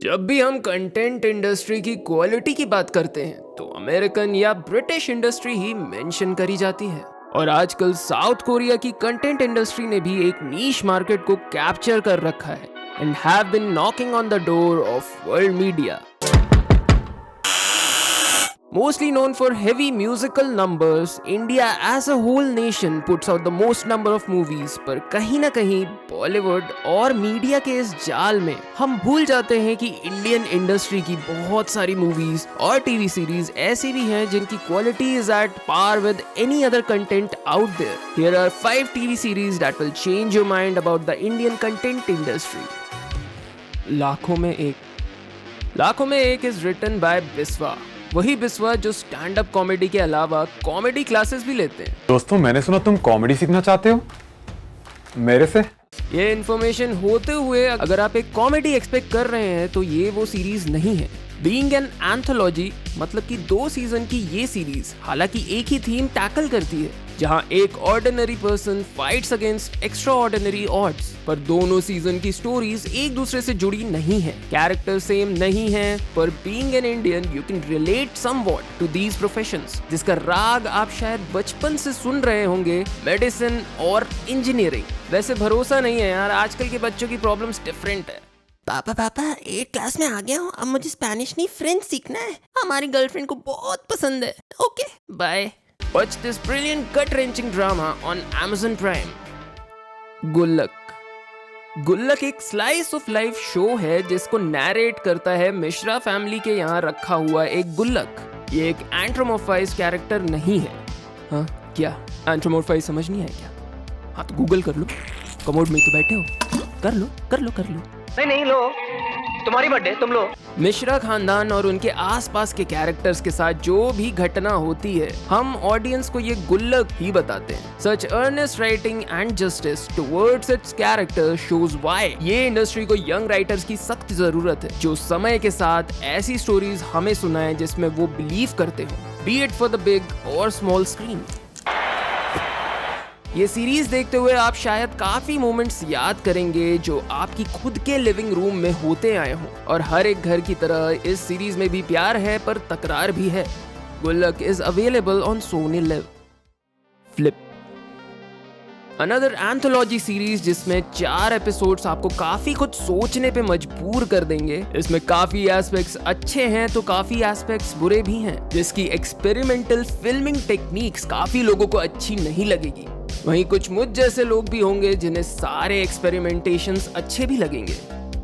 जब भी हम कंटेंट इंडस्ट्री की क्वालिटी की बात करते हैं तो अमेरिकन या ब्रिटिश इंडस्ट्री ही मेंशन करी जाती है। और आजकल साउथ कोरिया की कंटेंट इंडस्ट्री ने भी एक नीश मार्केट को कैप्चर कर रखा है and have been knocking on the door of world media. Mostly known for heavy musical numbers, India as a whole nation puts out the most number of movies, पर कहीं ना कहीं बॉलीवुड और media के इस जाल में हम भूल जाते हैं कि इंडियन इंडस्ट्री की बहुत सारी मूवीज और टीवी सीरीज ऐसी भी हैं जिनकी quality is at par with any other content out there. Here are 5 TV series that will change your mind about the Indian content industry. लाखों में एक is written by बिस्वा, वही बिस्वा जो स्टैंड अप कॉमेडी के अलावा कॉमेडी क्लासेस भी लेते हैं। दोस्तों, मैंने सुना तुम कॉमेडी सीखना चाहते हो मेरे से। ये इन्फॉर्मेशन होते हुए अगर आप एक कॉमेडी एक्सपेक्ट कर रहे हैं तो ये वो सीरीज नहीं है। बीइंग एन एंथोलॉजी मतलब कि 2 सीजन की ये सीरीज हालांकि एक ही थीम टैकल करती है, जहां एक ordinary person fights against extra ordinary odds, पर दोनों सीजन की स्टोरीज एक दूसरे से जुड़ी नहीं है, कैरेक्टर सेम नहीं है, पर being an Indian you can relate somewhat to these professions, जिसका राग आप शायद बचपन से सुन रहे होंगे, मेडिसिन और इंजीनियरिंग। वैसे भरोसा नहीं है यार, आजकल के बच्चों की प्रॉब्लम्स डिफरेंट है। पापा 8 क्लास में आ गया हूँ, अब मुझे स्पेनिश नहीं फ्रेंच सीखना है। हमारी गर्लफ्रेंड को बहुत पसंद है। Okay bye. Watch this brilliant gut-wrenching drama on Amazon Prime. गुल्लक एक स्लाइस ऑफ लाइफ शो है जिसको नैरेट करता है मिश्रा फैमिली के यहाँ रखा हुआ एक गुल्लक। ये एक एंथ्रोमॉर्फाइज कैरेक्टर नहीं है। हाँ क्या एंथ्रोमॉर्फाइज समझ नहीं आया क्या? हाँ तो गूगल कर लो, कमोड में तो बैठे हो, कर लो। नहीं लो, तुम्हारी बर्थडे तुम लो। मिश्रा खानदान और उनके आसपास के कैरेक्टर्स के साथ जो भी घटना होती है हम ऑडियंस को ये गुल्लक ही बताते हैं। सच earnest writing and justice towards its character shows why ये इंडस्ट्री को यंग राइटर्स की सख्त जरूरत है, जो समय के साथ ऐसी स्टोरीज हमें सुनाए जिसमें वो बिलीव करते हो, B it for the big और स्मॉल स्क्रीन। ये सीरीज देखते हुए आप शायद काफी मोमेंट्स याद करेंगे जो आपकी खुद के लिविंग रूम में होते आए हों, और हर एक घर की तरह इस सीरीज में भी प्यार है पर तकरार भी है। गुल्लक is available on Sony live. Flip, another anthology series जिसमें 4 एपिसोड्स आपको काफी कुछ सोचने पे मजबूर कर देंगे। इसमें काफी एस्पेक्ट्स अच्छे हैं तो काफी एस्पेक्ट्स बुरे भी हैं, जिसकी एक्सपेरिमेंटल फिल्मिंग टेक्निक्स काफी लोगों को अच्छी नहीं लगेगी। वहीं कुछ मुझ जैसे लोग भी होंगे जिन्हें सारे एक्सपेरिमेंटेशंस अच्छे भी लगेंगे।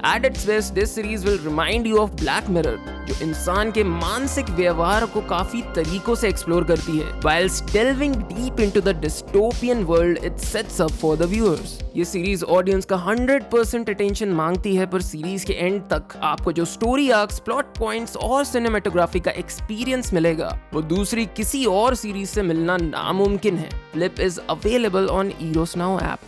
At its best, this series will remind you of Black Mirror, जो इंसान के मानसिक व्यवहार को काफी तरीकों से एक्सप्लोर करती है, whilst delving deep into the dystopian world it sets up for the viewers. ये सीरीज ऑडियंस का 100% अटेंशन मांगती है, पर सीरीज के एंड तक आपको जो स्टोरी आर्क्स, प्लॉट पॉइंट्स और सिनेमेटोग्राफी का एक्सपीरियंस मिलेगा वो दूसरी किसी और सीरीज से मिलना नामुमकिन है। Flip is available on Eros Now app.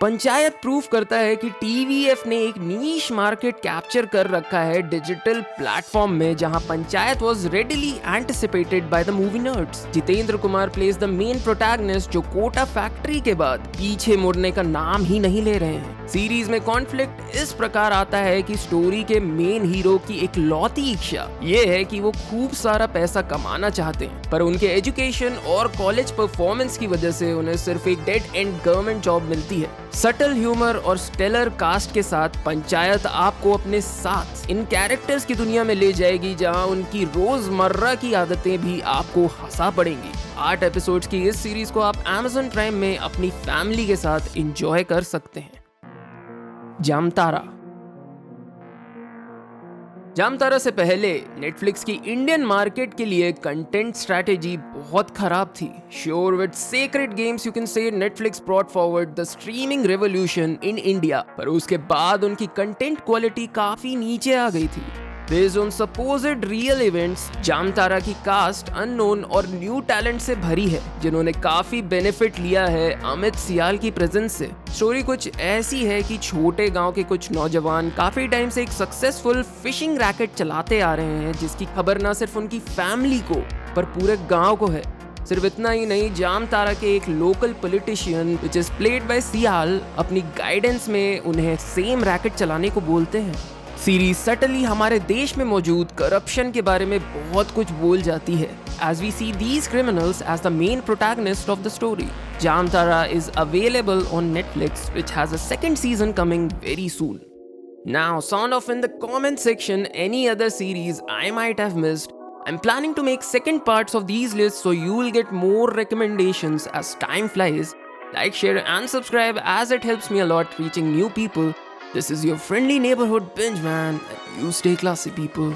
Panchayat proof करता है कि टीवीएफ ने एक नीश मार्केट कैप्चर कर रखा है डिजिटल प्लेटफॉर्म में, जहां panchayat was readily anticipated by the movie nerds. Jitendra Kumar plays the main protagonist, जो कोटा फैक्ट्री के बाद पीछे मुड़ने का नाम ही नहीं ले रहे हैं। सीरीज में कॉन्फ्लिक्ट इस प्रकार आता है कि स्टोरी के मेन हीरो की एक लौती इच्छा ये है कि वो खूब सारा पैसा कमाना चाहते हैं, पर उनके एजुकेशन और कॉलेज परफॉर्मेंस की वजह से उन्हें सिर्फ एक डेड एंड गवर्नमेंट जॉब मिलती है। सटल ह्यूमर और स्टेलर कास्ट के साथ पंचायत आपको अपने साथ इन कैरेक्टर्स की दुनिया में ले जाएगी, जहां उनकी रोजमर्रा की आदतें भी आपको हंसा पड़ेंगी। 8 एपिसोड्स की इस सीरीज को आप Amazon प्राइम में अपनी फैमिली के साथ एंजॉय कर सकते हैं। जामतारा से पहले नेटफ्लिक्स की इंडियन मार्केट के लिए कंटेंट स्ट्रैटेजी बहुत खराब थी। Sure with sacred games you can say Netflix brought forward the streaming revolution in India, पर उसके बाद उनकी कंटेंट क्वालिटी काफी नीचे आ गई थी। Based on supposed real events, Jamtara की कास्ट अननोन और न्यू टैलेंट से भरी है, जिन्होंने काफी बेनिफिट लिया है अमित सियाल की प्रेजेंस से। स्टोरी कुछ ऐसी है कि छोटे गांव के कुछ नौजवान काफी टाइम से एक सक्सेसफुल फिशिंग रैकेट चलाते आ रहे हैं, जिसकी खबर ना सिर्फ उनकी फैमिली को पर पूरे गांव को है। सिर्फ इतना ही नहीं, जामतारा के एक local politician which is played by Sial अपनी गाइडेंस में उन्हें सेम रैकेट चलाने को बोलते हैं। सीरीज सटली हमारे देश में मौजूद करप्शन के बारे में बहुत कुछ बोल जाती है, as we see these criminals as the main protagonist of the story. Jamtara is available on Netflix, which has a second season coming very soon. Now sound off in the comment section any other series I might have missed. I'm planning to make second parts of these lists so you'll get more recommendations as time flies. Like, share and subscribe as it helps me a lot reaching new people. This is your friendly neighborhood binge man, and you stay classy, people.